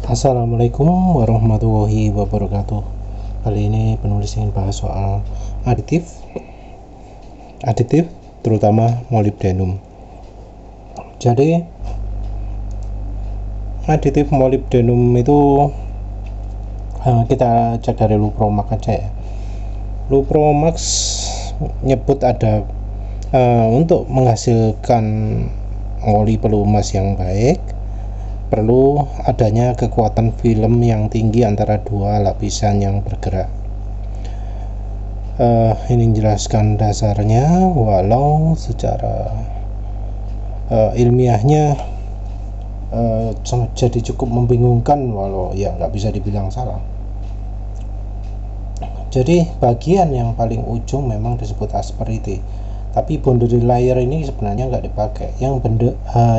Assalamualaikum warahmatullahi wabarakatuh. Kali ini penulis ingin bahas soal aditif terutama molybdenum. Jadi aditif molybdenum itu kita cek dari Lupromax aja ya. Lupromax nyebut ada untuk menghasilkan oli pelumas yang baik perlu adanya kekuatan film yang tinggi antara dua lapisan yang bergerak. Ini menjelaskan dasarnya, walau secara ilmiahnya jadi cukup membingungkan, walau ya nggak bisa dibilang salah. Jadi bagian yang paling ujung memang disebut asperity, tapi boundary layer ini sebenarnya nggak dipakai.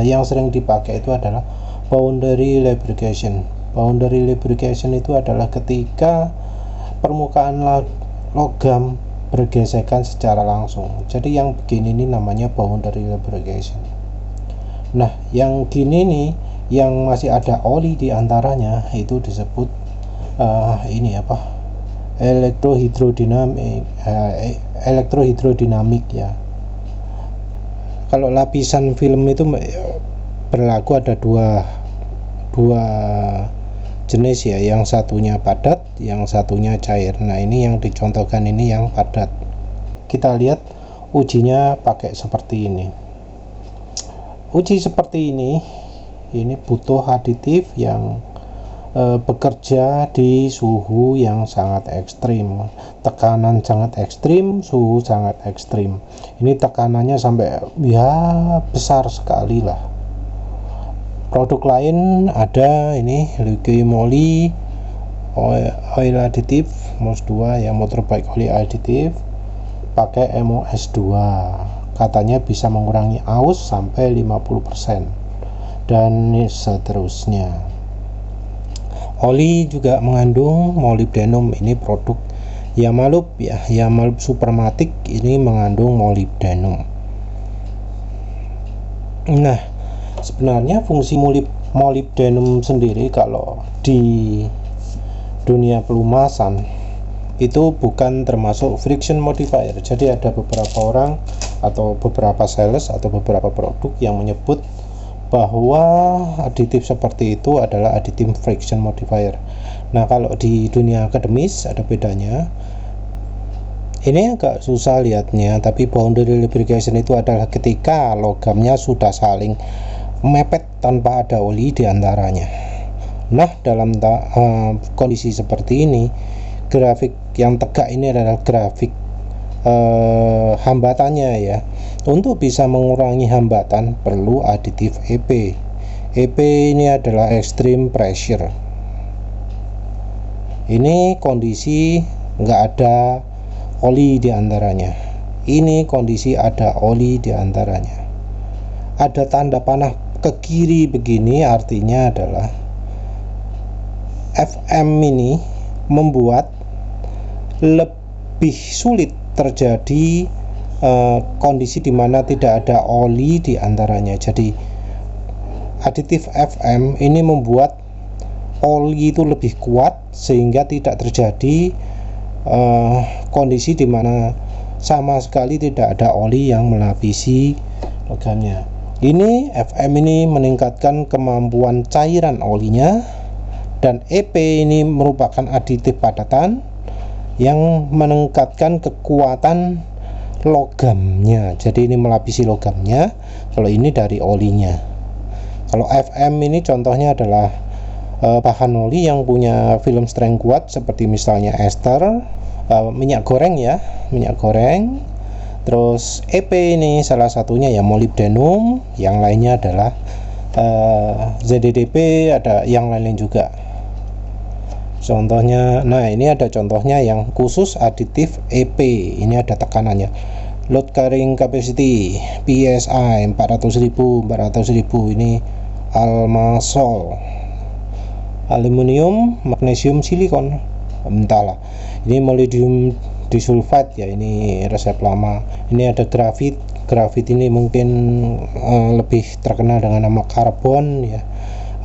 Yang sering dipakai itu adalah boundary lubrication. Boundary lubrication itu adalah ketika permukaan logam bergesekan secara langsung. Jadi yang begini ini namanya boundary lubrication. Nah, yang gini nih, yang masih ada oli di antaranya itu disebut elektrohidrodinamik ya. Kalau lapisan film itu berlaku ada dua jenis ya, yang satunya padat, yang satunya cair. Nah, ini yang dicontohkan ini yang padat. Kita lihat ujinya pakai seperti ini. Uji seperti ini butuh aditif yang bekerja di suhu yang sangat ekstrim, tekanan sangat ekstrim, suhu sangat ekstrim. Ini tekanannya sampai ya besar sekali lah. Produk lain ada ini Liqui Moly oil additive MOS2 ya, motorbike oil additive pakai MOS2, katanya bisa mengurangi aus sampai 50% dan seterusnya. Oli juga mengandung molybdenum, ini produk Yamalub ya, Yamalub Supermatic ini mengandung molybdenum. Nah, sebenarnya fungsi molybdenum sendiri kalau di dunia pelumasan itu bukan termasuk friction modifier. Jadi ada beberapa orang atau beberapa sales atau beberapa produk yang menyebut bahwa aditif seperti itu adalah aditif friction modifier. Nah, kalau di dunia akademis ada bedanya. Ini agak susah lihatnya, tapi boundary lubrication itu adalah ketika logamnya sudah saling mepet tanpa ada oli di antaranya. Nah, dalam kondisi seperti ini, grafik yang tegak ini adalah grafik hambatannya ya. Untuk bisa mengurangi hambatan perlu aditif EP. EP ini adalah extreme pressure. Ini kondisi nggak ada oli di antaranya. Ini kondisi ada oli di antaranya. Ada tanda panah ke kiri begini, artinya adalah FM ini membuat lebih sulit terjadi kondisi di mana tidak ada oli di antaranya. Jadi aditif FM ini membuat oli itu lebih kuat sehingga tidak terjadi kondisi di mana sama sekali tidak ada oli yang melapisi logamnya. Ini FM ini meningkatkan kemampuan cairan olinya, dan EP ini merupakan aditif padatan yang meningkatkan kekuatan logamnya. Jadi ini melapisi logamnya, kalau ini dari olinya. Kalau FM ini contohnya adalah bahan oli yang punya film strength kuat seperti misalnya ester, minyak goreng ya, minyak goreng. Terus EP ini salah satunya ya molybdenum, yang lainnya adalah ZDDP, ada yang lain juga. Contohnya, nah ini ada contohnya yang khusus aditif EP. Ini ada tekanannya, load carrying capacity PSI 400.000. Ini almasol, aluminium, magnesium, silikon, entahlah. Ini molybdenum disulfide ya, ini resep lama. Ini ada grafit ini mungkin lebih terkenal dengan nama karbon ya.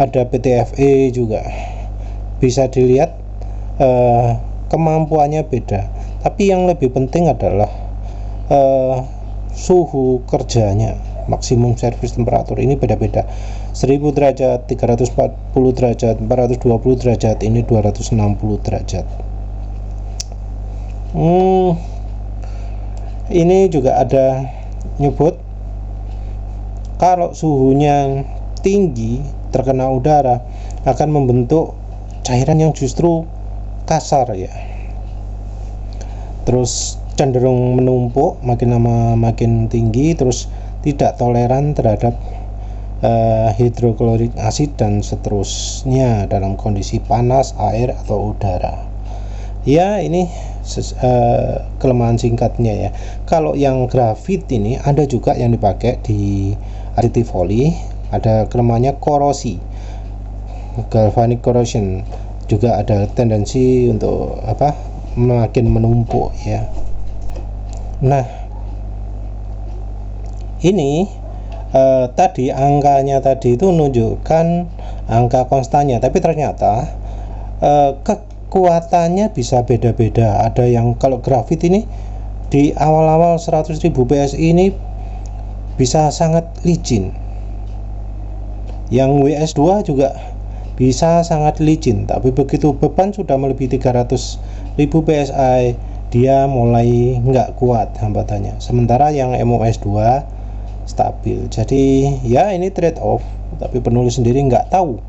ada PTFE juga. Bisa dilihat kemampuannya beda, tapi yang lebih penting adalah suhu kerjanya. Maksimum service temperatur ini beda-beda, 1000 derajat, 340 derajat, 420 derajat, ini 260 derajat. Ini juga ada nyebut kalau suhunya tinggi terkena udara akan membentuk cairan yang justru kasar ya, terus cenderung menumpuk, makin lama makin tinggi, terus tidak toleran terhadap hidroklorik asid dan seterusnya dalam kondisi panas, air atau udara. Ya, ini kelemahan singkatnya ya. Kalau yang grafit ini ada juga yang dipakai di aditif oli, ada kelemahannya korosi, galvanic corrosion, juga ada tendensi untuk makin menumpuk ya. Nah, ini tadi angkanya tadi itu menunjukkan angka konstannya, tapi ternyata kekuatannya bisa beda-beda. Ada yang kalau grafit ini di awal-awal 100.000 PSI ini bisa sangat licin, yang WS2 juga bisa sangat licin, tapi begitu beban sudah melebihi 300.000 PSI dia mulai nggak kuat hambatannya, sementara yang MOS2 stabil. Jadi ya ini trade off, tapi penulis sendiri nggak tahu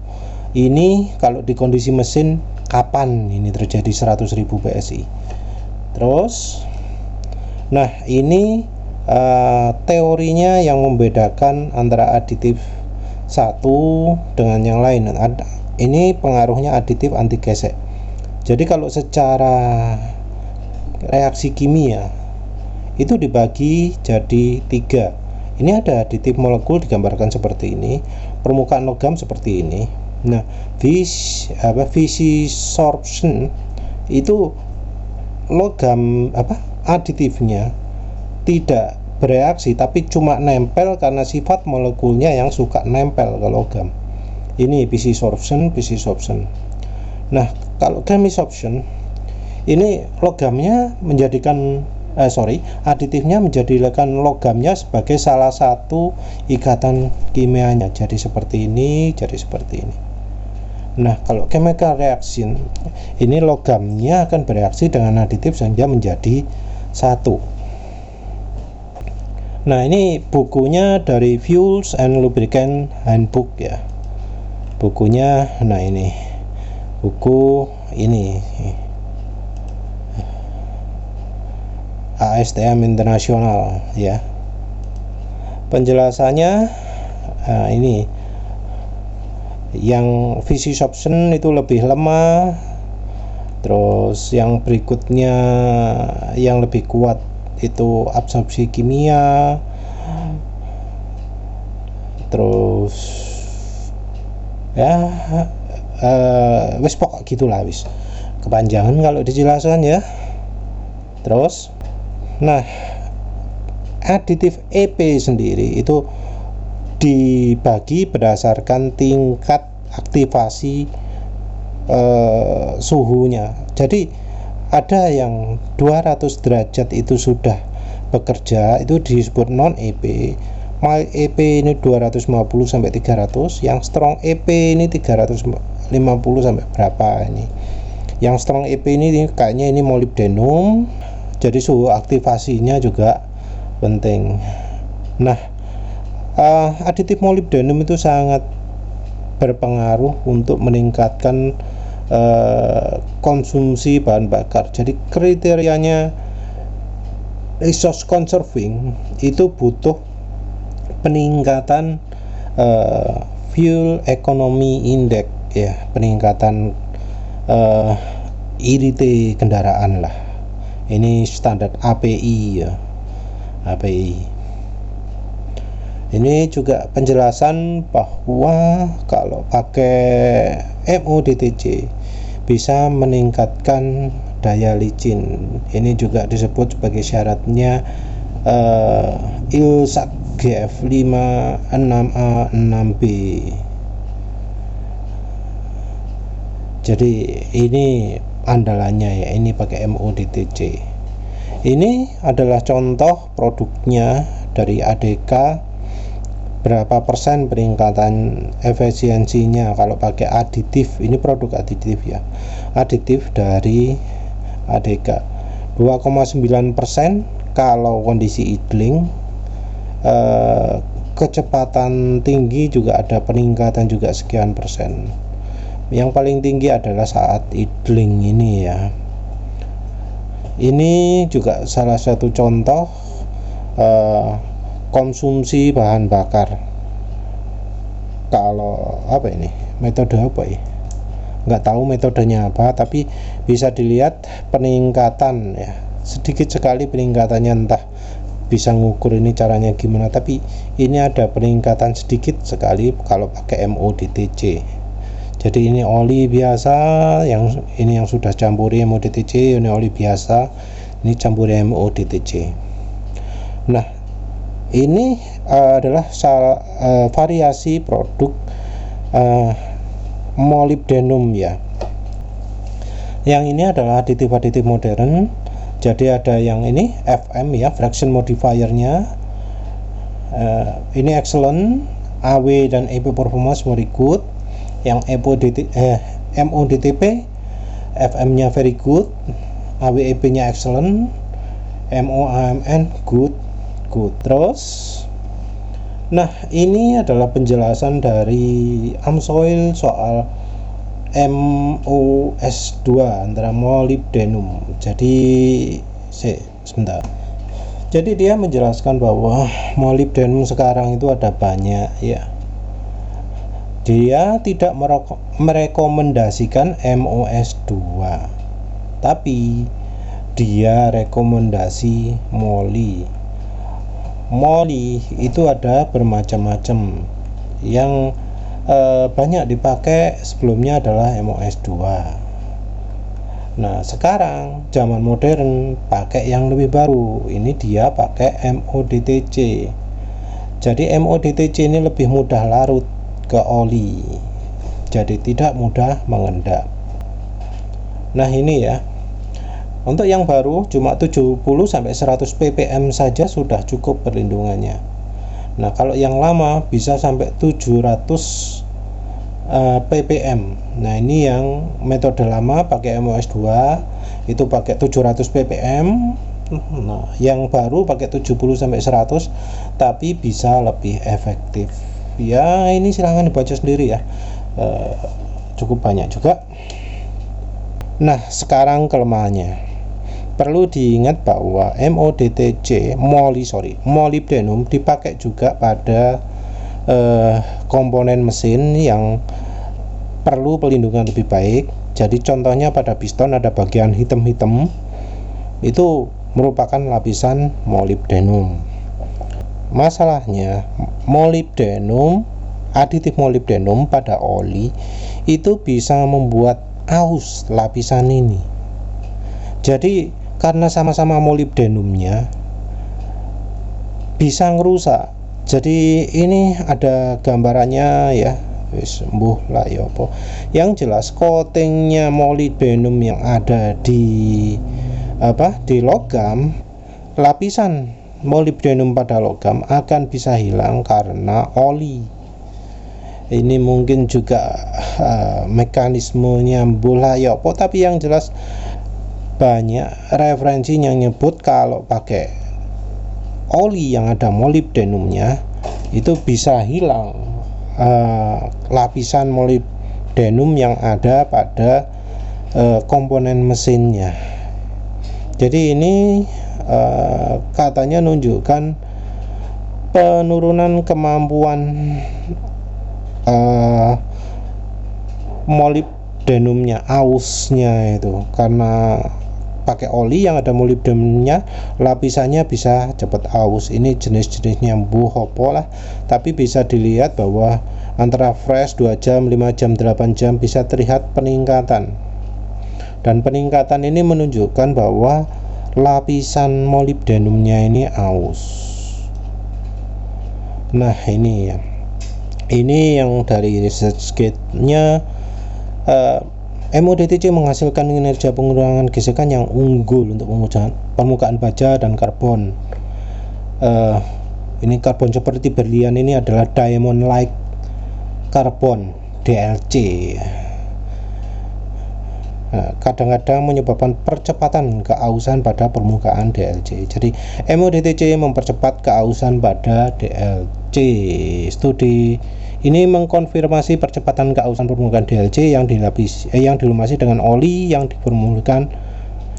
ini kalau di kondisi mesin kapan ini terjadi 100.000 PSI. Terus nah ini teorinya yang membedakan antara aditif satu dengan yang lain. Ini pengaruhnya aditif anti gesek. Jadi kalau secara reaksi kimia itu dibagi jadi 3. Ini ada aditif molekul digambarkan seperti ini, permukaan logam seperti ini. Nah, Fischer-Tropsch itu logam aditifnya tidak bereaksi tapi cuma nempel karena sifat molekulnya yang suka nempel ke logam. Ini Fischer-Tropsch. Nah, kalau Chemie-Tropsch ini logamnya menjadikan aditifnya menjadikan logamnya sebagai salah satu ikatan kimianya, jadi seperti ini, jadi seperti ini. Nah, kalau chemical reaction ini logamnya akan bereaksi dengan aditif sehingga menjadi satu. Nah, ini bukunya dari Fuels and Lubricant Handbook ya, bukunya. Nah, ini buku ini ASTM Internasional ya. Penjelasannya ini yang Fischer-Tropsch itu lebih lemah, terus yang berikutnya yang lebih kuat itu absorpsi kimia, terus ya wis pokok gitulah, wis kepanjangan kalau dijelaskan ya. Terus nah, aditif EP sendiri itu dibagi berdasarkan tingkat aktivasi suhunya. Jadi ada yang 200 derajat itu sudah bekerja, itu disebut non EP. Mild EP ini 250 sampai 300, yang strong EP ini 350 sampai berapa ini. Yang strong EP ini kayaknya ini molybdenum. Jadi suhu aktivasinya juga penting. Nah, aditif molybdenum itu sangat berpengaruh untuk meningkatkan konsumsi bahan bakar. Jadi kriterianya resource conserving itu butuh peningkatan fuel economy index ya, peningkatan IRT kendaraan lah. Ini standar API ya, API. Ini juga penjelasan bahwa kalau pakai MODTC bisa meningkatkan daya licin. Ini juga disebut sebagai syaratnya ILSAT GF5 6A 6B. Jadi ini andalannya ya, ini pakai MODTC. Ini adalah contoh produknya dari ADK, berapa persen peningkatan efisiensinya kalau pakai aditif. Ini produk aditif ya, aditif dari ADK 2,9% kalau kondisi idling. Kecepatan tinggi juga ada peningkatan juga sekian persen. Yang paling tinggi adalah saat idling ini ya. Ini juga salah satu contoh konsumsi bahan bakar. Kalau apa ini, metode apa ya, nggak tahu metodenya apa, tapi bisa dilihat peningkatan ya, sedikit sekali peningkatannya, entah bisa ngukur ini caranya gimana, tapi ini ada peningkatan sedikit sekali kalau pakai MODTC. Jadi ini oli biasa, yang ini yang sudah campuri MODTC, ini oli biasa, ini campuri MODTC. Nah, ini adalah variasi produk molybdenum ya. Yang ini adalah aditif-aditif modern. Jadi ada yang ini FM ya, fraction modifiernya. Ini excellent, AW dan EP performance very good. Yang MODTP, FM nya very good, AWEP nya excellent, MOAMN good. Terus, nah ini adalah penjelasan dari Amsoil soal MOS2 antara molybdenum. Jadi sebentar. Jadi dia menjelaskan bahwa molybdenum sekarang itu ada banyak ya. Dia tidak merekomendasikan MOS2, tapi dia rekomendasi moly. Moly itu ada bermacam-macam. Yang banyak dipakai sebelumnya adalah MOS2. Nah, sekarang zaman modern pakai yang lebih baru. Ini dia pakai MODTC. Jadi MODTC ini lebih mudah larut ke oli, jadi tidak mudah mengendap. Nah ini ya, untuk yang baru cuma 70-100 ppm saja sudah cukup perlindungannya. Nah kalau yang lama bisa sampai 700 ppm. Nah ini yang metode lama pakai MOS2 itu pakai 700 ppm. Nah yang baru pakai 70-100, tapi bisa lebih efektif ya. Ini silahkan dibaca sendiri ya, cukup banyak juga. Nah sekarang kelemahannya, perlu diingat bahwa MODTC molybdenum dipakai juga pada komponen mesin yang perlu pelindungan lebih baik. Jadi contohnya pada piston ada bagian hitam-hitam, itu merupakan lapisan molybdenum. Masalahnya molybdenum, aditif molybdenum pada oli itu bisa membuat aus lapisan ini. Jadi karena sama-sama molybdenumnya bisa ngerusak. Jadi ini ada gambarannya ya, sembuh lah ya apa. Yang jelas coatingnya molybdenum yang ada di logam, lapisan molybdenum pada logam akan bisa hilang karena oli. Ini mungkin juga mekanismenya bola ya apa, tapi yang jelas banyak referensi yang nyebut kalau pakai oli yang ada molybdenumnya itu bisa hilang lapisan molybdenum yang ada pada komponen mesinnya. Jadi ini katanya nunjukkan penurunan kemampuan molybdenumnya, ausnya itu, karena pakai oli yang ada molybdenumnya lapisannya bisa cepat aus. Ini jenis-jenisnya hopo lah, tapi bisa dilihat bahwa antara fresh 2 jam, 5 jam, 8 jam bisa terlihat peningkatan, dan peningkatan ini menunjukkan bahwa lapisan molybdenumnya ini aus. Nah ini ya, ini yang dari research kit-nya MODTC menghasilkan kinerja pengurangan gesekan yang unggul untuk permukaan baja dan karbon. Ini karbon seperti berlian ini adalah diamond like karbon DLC. Kadang-kadang menyebabkan percepatan keausan pada permukaan DLC. Jadi MODTC mempercepat keausan pada DLC. Studi ini mengkonfirmasi percepatan keausan permukaan DLC yang dilumasi dengan oli yang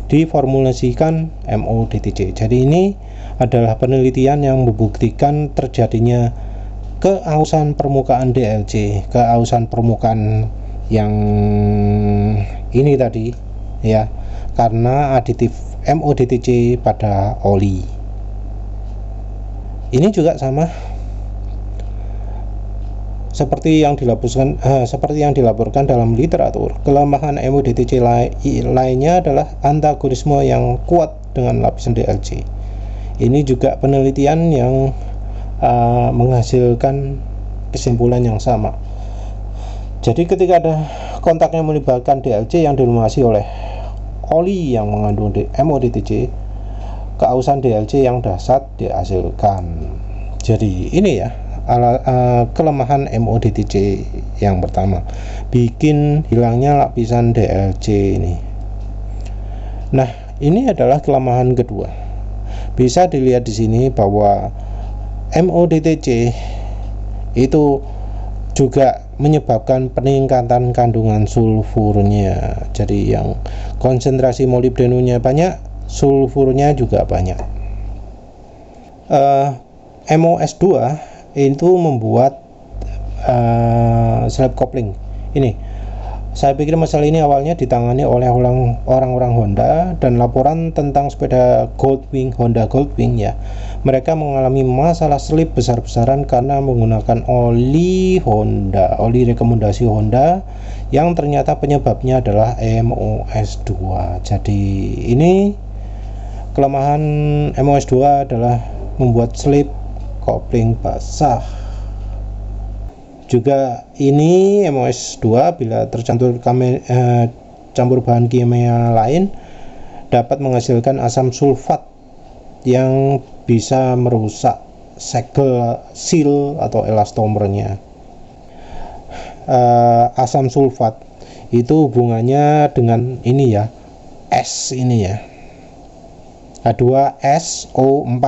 diformulasikan MODTC. Jadi ini adalah penelitian yang membuktikan terjadinya keausan permukaan DLC, keausan permukaan yang ini tadi ya, karena aditif MODTC pada oli. Ini juga sama seperti yang dilaporkan dalam literatur. Kelemahan MODTC lainnya adalah antagonisme yang kuat dengan lapisan DLC. Ini juga penelitian yang menghasilkan kesimpulan yang sama. Jadi ketika ada kontak yang melibatkan DLC yang dilumasi oleh oli yang mengandung MODTC, keausan DLC yang dahsyat dihasilkan. Jadi ini ya kelemahan MODTC yang pertama, bikin hilangnya lapisan DLC ini. Nah, ini adalah kelemahan kedua. Bisa dilihat di sini bahwa MODTC itu juga menyebabkan peningkatan kandungan sulfurnya. Jadi yang konsentrasi molibdenumnya banyak, sulfurnya juga banyak. MOS2 itu membuat slip coupling. Ini saya pikir masalah ini awalnya ditangani oleh orang-orang Honda, dan laporan tentang sepeda Goldwing, Honda Goldwing ya, mereka mengalami masalah slip besar-besaran karena menggunakan oli rekomendasi Honda yang ternyata penyebabnya adalah MOS2. Jadi ini kelemahan MOS2 adalah membuat slip coupling basah. Juga ini MOS2 bila tercampur campur bahan kimia lain dapat menghasilkan asam sulfat yang bisa merusak segel seal atau elastomernya. Asam sulfat itu hubungannya dengan ini ya, S ini ya, H2SO4.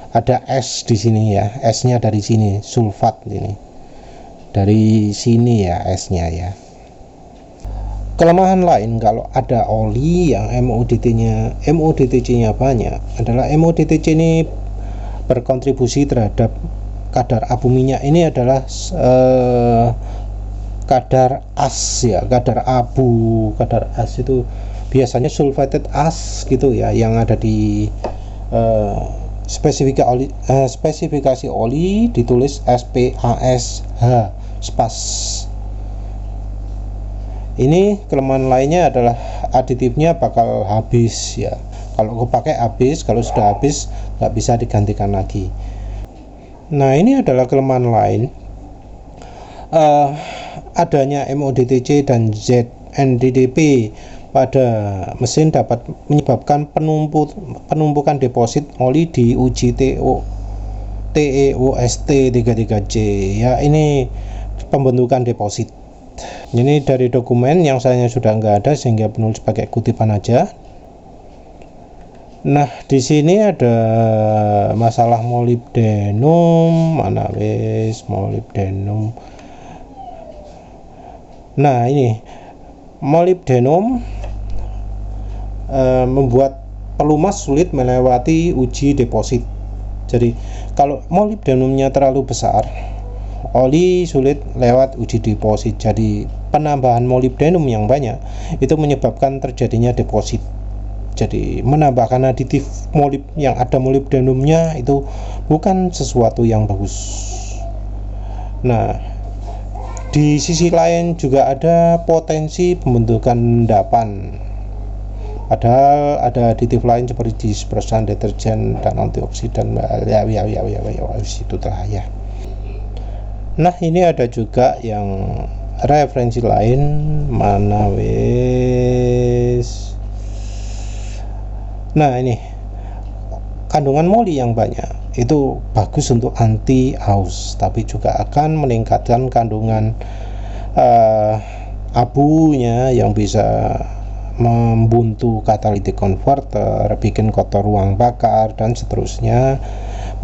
Ada S di sini ya, S-nya dari sini, sulfat ini. Dari sini ya S-nya ya. Kelemahan lain kalau ada oli yang MODTC-nya banyak adalah MODTC ini berkontribusi terhadap kadar abu minyak. Ini adalah kadar as ya, kadar as itu biasanya sulfated as gitu ya, yang ada di spesifikasi oli ditulis SPASH, SPAS. Ini kelemahan lainnya adalah aditifnya bakal habis ya. Kalau pakai habis, kalau sudah habis nggak bisa digantikan lagi. Nah, ini adalah kelemahan lain. Adanya MODTC dan ZNDDP pada mesin dapat menyebabkan penumpukan deposit oli di uji TEOST33J ya. Ini pembentukan deposit. Ini dari dokumen yang sayangnya sudah nggak ada sehingga penulis pakai kutipan aja. Nah, di sini ada masalah molibdenum, mana wis molibdenum. Nah, ini molibdenum membuat pelumas sulit melewati uji deposit. Jadi kalau molibdenumnya terlalu besar, oli sulit lewat uji deposit. Jadi penambahan molibdenum yang banyak itu menyebabkan terjadinya deposit. Jadi menambahkan aditif yang ada molibdenumnya itu bukan sesuatu yang bagus. Nah, di sisi lain juga ada potensi pembentukan endapan. Padahal ada aditif lain seperti dispersan, deterjen, dan antioksidan. Ya, itu telah ya. Nah, ini ada juga yang referensi lain mana wes. Nah, ini kandungan moli yang banyak itu bagus untuk anti haus, tapi juga akan meningkatkan kandungan abunya yang bisa membuntu catalytic converter, bikin kotor ruang bakar dan seterusnya,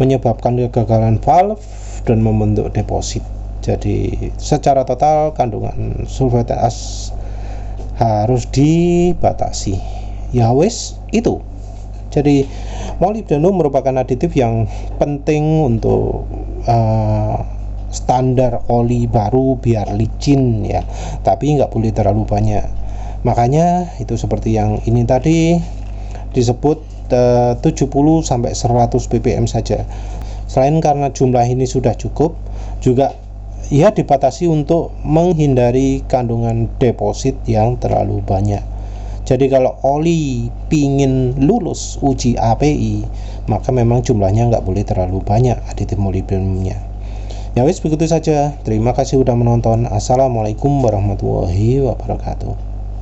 menyebabkan kegagalan valve dan membentuk deposit. Jadi secara total kandungan sulfat as harus dibatasi. Ya wes itu. Jadi molybdenum merupakan aditif yang penting untuk standar oli baru biar licin ya, tapi nggak boleh terlalu banyak. Makanya itu seperti yang ini tadi disebut 70 sampai 100 ppm saja. Selain karena jumlah ini sudah cukup, juga ya dibatasi untuk menghindari kandungan deposit yang terlalu banyak. Jadi kalau oli pingin lulus uji API, maka memang jumlahnya nggak boleh terlalu banyak aditif molybdenumnya. Ya wis, begitu saja. Terima kasih sudah menonton. Assalamualaikum warahmatullahi wabarakatuh.